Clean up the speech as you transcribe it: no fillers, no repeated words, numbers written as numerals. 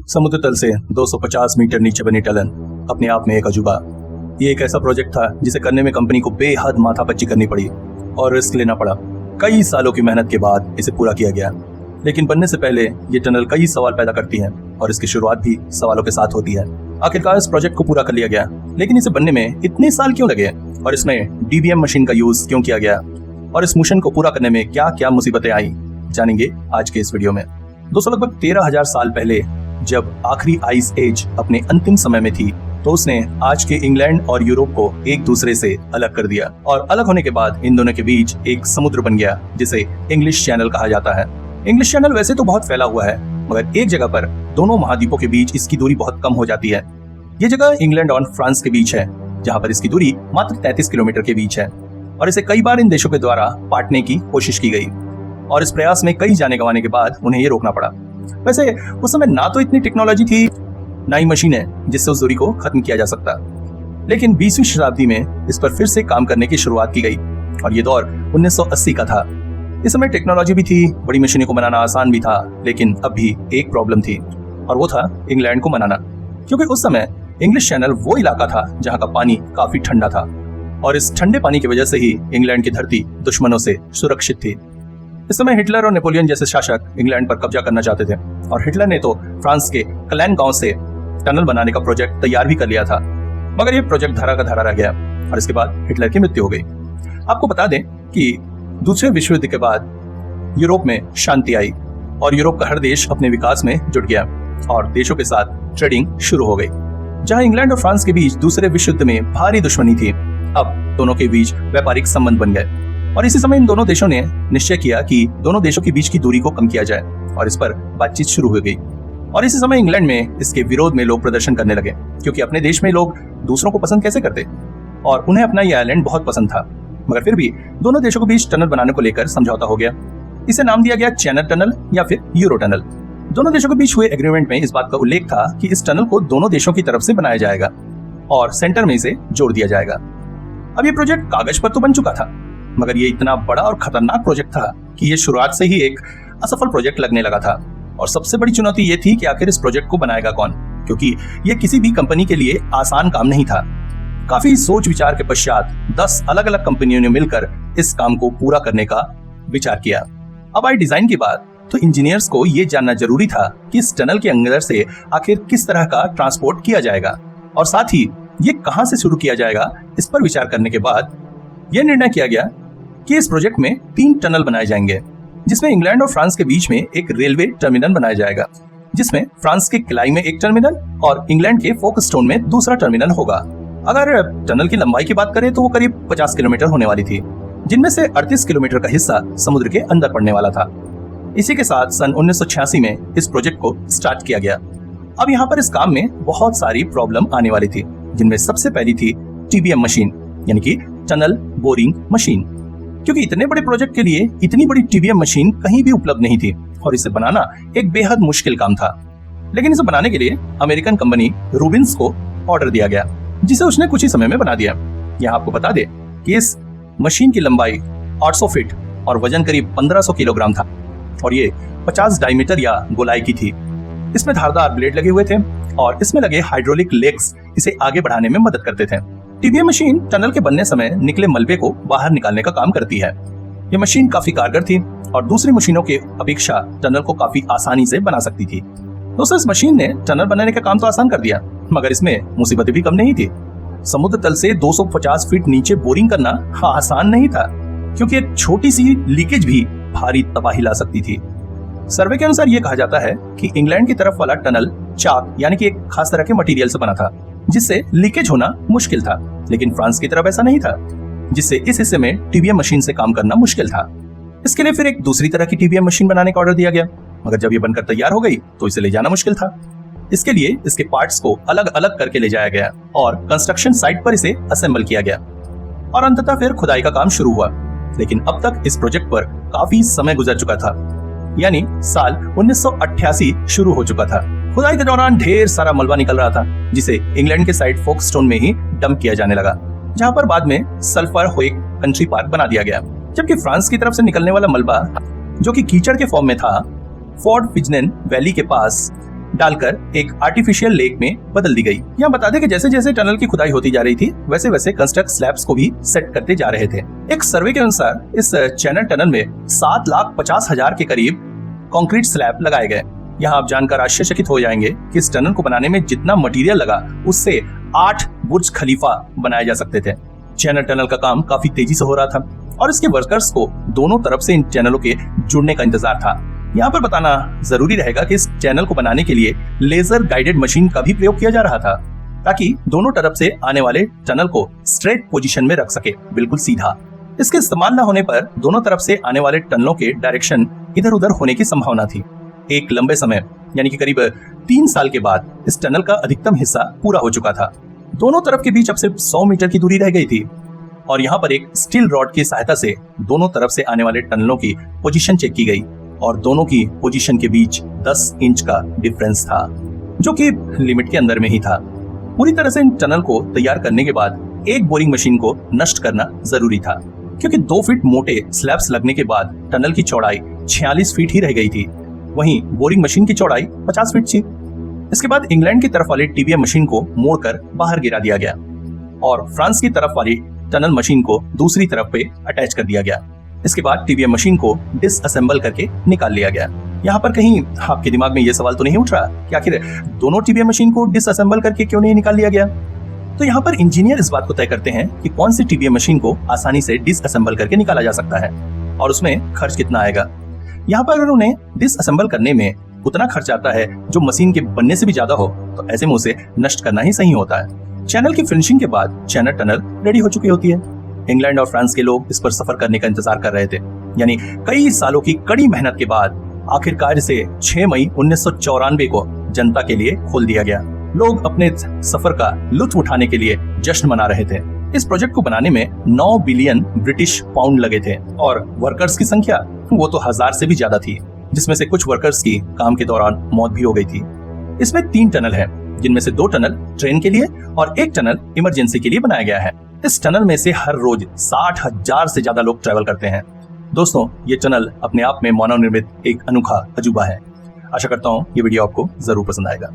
समुद्र तल से 250 मीटर नीचे बनी टनल अपने आप में एक अजूबा। ये एक ऐसा प्रोजेक्ट था जिसे करने में कंपनी को बेहद माथापच्ची करनी पड़ी और रिस्क लेना पड़ा। कई सालों की मेहनत के बाद इसे पूरा किया गया, लेकिन बनने से पहले ये टनल कई सवाल पैदा करती है और इसकी शुरुआत भी सवालों के साथ होती है। आखिरकार इस प्रोजेक्ट को पूरा कर लिया गया, लेकिन इसे बनने में इतने साल क्यों लगे और इसमें डीबीएम मशीन का यूज क्यों किया गया और इस मिशन को पूरा करने में क्या क्या मुसीबतें आई, जानेंगे आज के इस वीडियो में। दोस्तों, लगभग 13,000 साल पहले जब आखिरी आइस एज अपने अंतिम समय में थी, तो उसने आज के इंग्लैंड और यूरोप को एक दूसरे से अलग कर दिया और अलग होने के बाद इन दोनों के बीच एक समुद्र बन गया जिसे इंग्लिश चैनल कहा जाता है। इंग्लिश चैनल वैसे तो बहुत फैला हुआ है, मगर एक जगह पर दोनों महाद्वीपों के बीच इसकी दूरी बहुत कम हो जाती है। ये जगह इंग्लैंड और फ्रांस के बीच है, जहाँ पर इसकी दूरी मात्र 33 किलोमीटर के बीच है और इसे कई बार इन देशों के द्वारा बांटने की कोशिश की गई और इस प्रयास में कई जाने गंवाने के बाद उन्हें ये रोकना पड़ा। वैसे उस समय ना तो इतनी टेक्नोलॉजी थी, ना ही मशीनें जिससे उस दूरी को खत्म किया जा सकता, लेकिन 20वीं शताब्दी में इस पर फिर से काम करने की शुरुआत की गई और ये दौर 1980 का था। इस समय टेक्नोलॉजी भी थी, बड़ी मशीनों को बनाना आसान भी था, लेकिन अब भी एक प्रॉब्लम थी और वो था इंग्लैंड को मनाना, क्योंकि उस समय इंग्लिश चैनल वो इलाका था जहाँ का पानी काफी ठंडा था और इस ठंडे पानी की वजह से ही इंग्लैंड की धरती दुश्मनों से सुरक्षित थी। इस समय हिटलर और नेपोलियन जैसे शासक इंग्लैंड पर कब्जा करना चाहते थे और हिटलर ने तो फ्रांस के क्लैन गांव से टनल बनाने का प्रोजेक्ट तैयार भी कर लिया था, मगर यह प्रोजेक्ट धरा का धरा रह गया और इसके बाद हिटलर की मृत्यु हो गई। आपको बता दें कि दूसरे विश्व युद्ध के बाद यूरोप में शांति आई और यूरोप का हर देश अपने विकास में जुट गया और देशों के साथ ट्रेडिंग शुरू हो गई। जहां इंग्लैंड और फ्रांस के बीच दूसरे विश्व युद्ध में भारी दुश्मनी थी, अब दोनों के बीच व्यापारिक संबंध बन गए और इसी समय इन दोनों देशों ने निश्चय किया कि दोनों देशों के बीच की दूरी को कम किया जाए और इस पर बातचीत शुरू हो गई। और इसी समय इंग्लैंड में इसके विरोध में लोग प्रदर्शन करने लगे, क्योंकि अपने देश में लोग दूसरों को पसंद कैसे करते और उन्हें अपना ये आइलैंड बहुत पसंद था। मगर फिर भी दोनों देशों के बीच टनल बनाने को लेकर समझौता हो गया। इसे नाम दिया गया चैनल टनल या फिर यूरो टनल। दोनों देशों के बीच हुए एग्रीमेंट में इस बात का उल्लेख था कि इस टनल को दोनों देशों की तरफ से बनाया जाएगा और सेंटर में इसे जोड़ दिया जाएगा। अब ये प्रोजेक्ट कागज पर तो बन चुका था, मगर ये इतना बड़ा और खतरनाक प्रोजेक्ट था कि ये शुरुआत से ही एक असफल प्रोजेक्ट लगने लगा था और सबसे बड़ी चुनौती ये थी कि आखिर इस प्रोजेक्ट को बनाएगा कौन, क्योंकि ये किसी भी कंपनी के लिए आसान काम नहीं था। काफी सोच विचार के पश्चात 10 अलग अलग कंपनियों ने मिलकर इस काम को पूरा करने का विचार किया। अब आई डिजाइन की बात, तो इंजीनियर्स को ये जानना जरूरी था कि इस टनल के अंदर से आखिर किस तरह का ट्रांसपोर्ट किया जाएगा और साथ ही ये कहां से शुरू किया जाएगा। इस पर विचार करने के बाद यह निर्णय किया गया कि इस प्रोजेक्ट में 3 टनल बनाए जाएंगे, जिसमें इंग्लैंड और फ्रांस के बीच में एक रेलवे टर्मिनल बनाया जाएगा, जिसमें फ्रांस के किलाई में एक टर्मिनल और इंग्लैंड के फोकस्टोन में दूसरा टर्मिनल होगा। अगर टनल की लंबाई की बात करें तो वो करीब 50 किलोमीटर होने वाली थी, जिनमें से 38 किलोमीटर का हिस्सा समुद्र के अंदर पड़ने वाला था। इसी के साथ सन 1986 में इस प्रोजेक्ट को स्टार्ट किया गया। अब यहाँ पर इस काम में बहुत सारी प्रॉब्लम आने वाली थी, जिनमें सबसे पहली थी टीबीएम मशीन, यानी कि टनल बोरिंग मशीन, क्योंकि इतने बड़े प्रोजेक्ट के लिए इतनी बड़ी टीबीएम मशीन कहीं भी उपलब्ध नहीं थी और इसे बनाना एक बेहद मुश्किल काम था। लेकिन इसे बनाने के लिए अमेरिकन कंपनी रूबिन्स को ऑर्डर दिया गया, जिसे उसने कुछ ही समय में बना दिया। यहाँ आपको बता दे कि इस मशीन की लंबाई 800 फीट और वजन करीब 1500 किलोग्राम था और ये 50 डायमीटर या गोलाई की थी। इसमें धारदार ब्लेड लगे हुए थे और इसमें लगे हाइड्रोलिक लेग्स इसे आगे बढ़ाने में मदद करते थे। टीबीएम मशीन टनल के बनने समय निकले मलबे को बाहर निकालने का काम करती है। ये मशीन काफी कारगर थी और दूसरी मशीनों के अपेक्षा टनल को काफी आसानी से बना सकती थी। दोस्तों, इस मशीन ने टनल बनाने का काम तो आसान कर दिया, मगर इसमें मुसीबतें भी कम नहीं थी। समुद्र तल से 250 फीट नीचे बोरिंग करना आसान नहीं था, क्योंकि एक छोटी सी लीकेज भी भारी तबाही ला सकती थी। सर्वे के अनुसार यह कहा जाता है कि इंग्लैंड की तरफ वाला टनल चाक यानी कि एक खास तरह के मटेरियल से बना था, जिससे लीकेज होना मुश्किल था, लेकिन फ्रांस की तरफ ऐसा नहीं था, जिससे इस हिस्से में टीबीएम मशीन से काम करना मुश्किल था। इसके लिए फिर एक दूसरी तरह की टीबीएम मशीन बनाने का ऑर्डर दिया गया, मगर जब ये बनकर तैयार हो गई तो इसे ले जाना मुश्किल था। इसके लिए इसके पार्ट्स को अलग अलग करके ले जाया गया और कंस्ट्रक्शन साइट पर इसे असेंबल किया गया और अंततः फिर खुदाई का काम शुरू हुआ। लेकिन अब तक इस प्रोजेक्ट पर काफी समय गुजर चुका था, यानी साल 1988 शुरू हो चुका था। खुदाई के दौरान ढेर सारा मलबा निकल रहा था, जिसे इंग्लैंड के साइड फोकस्टोन में ही डंप किया जाने लगा, जहां पर बाद में सल्फर होइक कंट्री पार्क बना दिया गया। जबकि फ्रांस की तरफ से निकलने वाला मलबा, जो कि कीचड़ के फॉर्म में था, फोर्ट फिजनेन वैली के पास डालकर एक आर्टिफिशियल लेक में बदल दी गई। यहाँ बता दें कि जैसे जैसे टनल की खुदाई होती जा रही थी वैसे वैसे कंस्ट्रक्ट स्लैब्स को भी सेट करते जा रहे थे। एक सर्वे के अनुसार इस चैनल टनल में 7,50,000 के करीब कंक्रीट स्लैब लगाए गए। यहाँ आप जानकर आश्चर्यचकित हो जाएंगे कि इस टनल को बनाने में जितना मटेरियल लगा उससे 8 बुर्ज खलीफा बनाए जा सकते थे। चैनल टनल का काम काफी तेजी से हो रहा था और इसके वर्कर्स को दोनों तरफ से इन चैनलों के जुड़ने का इंतजार था। यहाँ पर बताना जरूरी रहेगा कि इस चैनल को बनाने के लिए लेजर गाइडेड मशीन का भी प्रयोग किया जा रहा था ताकि दोनों तरफ से आने वाले टनल को स्ट्रेट पोजीशन में रख सके, बिल्कुल सीधा। इसके इस्तेमाल न होने पर दोनों तरफ से आने वाले टनलों के डायरेक्शन इधर उधर होने की संभावना थी। एक लंबे समय यानी कि करीब 3 साल के बाद इस टनल का अधिकतम हिस्सा पूरा हो चुका था। दोनों तरफ के बीच अब सिर्फ 100 मीटर की दूरी रह गई थी और यहाँ पर एक स्टील रॉड की सहायता से दोनों तरफ से आने वाले टनलों की पोजीशन चेक की गई और दोनों की पोजीशन के बीच 10 इंच का डिफरेंस था, जो कि लिमिट के अंदर में ही था। पूरी तरह से इन टनल को तैयार करने के बाद एक बोरिंग मशीन को नष्ट करना जरूरी था क्योंकि 2 फीट मोटे स्लैब्स लगने के बाद टनल की चौड़ाई 46 फीट ही रह गई थी, वहीं बोरिंग मशीन की चौड़ाई 50 फीट थी। इसके बाद इंग्लैंड की तरफ वाली टीबीएम मशीन को मोड़कर बाहर गिरा दिया गया और फ्रांस की तरफ वाली टनल मशीन को दूसरी तरफ पे अटैच कर दिया गया। इसके बाद टीबीएम मशीन को डिसअसेंबल करके निकाल लिया गया। यहाँ पर कहीं आपके दिमाग में ये सवाल तो नहीं उठ रहा कि आखिर दोनों टीबीएम मशीन को डिसअसेंबल करके क्यों नहीं निकाल लिया गया? तो यहाँ पर इंजीनियर इस बात को तय करते हैं कि कौन सी टीबीएम मशीन को आसानी से डिसअसेंबल करके निकाला जा सकता है और उसमें खर्च कितना आएगा। यहाँ पर अगर उन्हें डिसअसेंबल करने में उतना खर्च आता है जो मशीन के बनने से भी ज्यादा हो तो ऐसे में उसे नष्ट करना ही सही होता है। चैनल की फिनिशिंग के बाद चैनल टनल रेडी हो चुकी होती है। इंग्लैंड और फ्रांस के लोग इस पर सफर करने का इंतजार कर रहे थे, यानी कई सालों की कड़ी मेहनत के बाद आखिरकार इसे 6 मई 1994 को जनता के लिए खोल दिया गया। लोग अपने सफर का लुत्फ उठाने के लिए जश्न मना रहे थे। इस प्रोजेक्ट को बनाने में 9 बिलियन ब्रिटिश पाउंड लगे थे और वर्कर्स की संख्या वो तो 1000 से भी ज्यादा थी, जिसमें से कुछ वर्कर्स की काम के दौरान मौत भी हो गई थी। इसमें 3 टनल है, जिनमें से 2 टनल ट्रेन के लिए और 1 टनल इमरजेंसी के लिए बनाया गया है। इस टनल में से हर रोज 60,000 से ज्यादा लोग ट्रैवल करते हैं। दोस्तों, ये टनल अपने आप में मानव निर्मित एक अनोखा अजूबा है। आशा करता हूँ ये वीडियो आपको जरूर पसंद आएगा।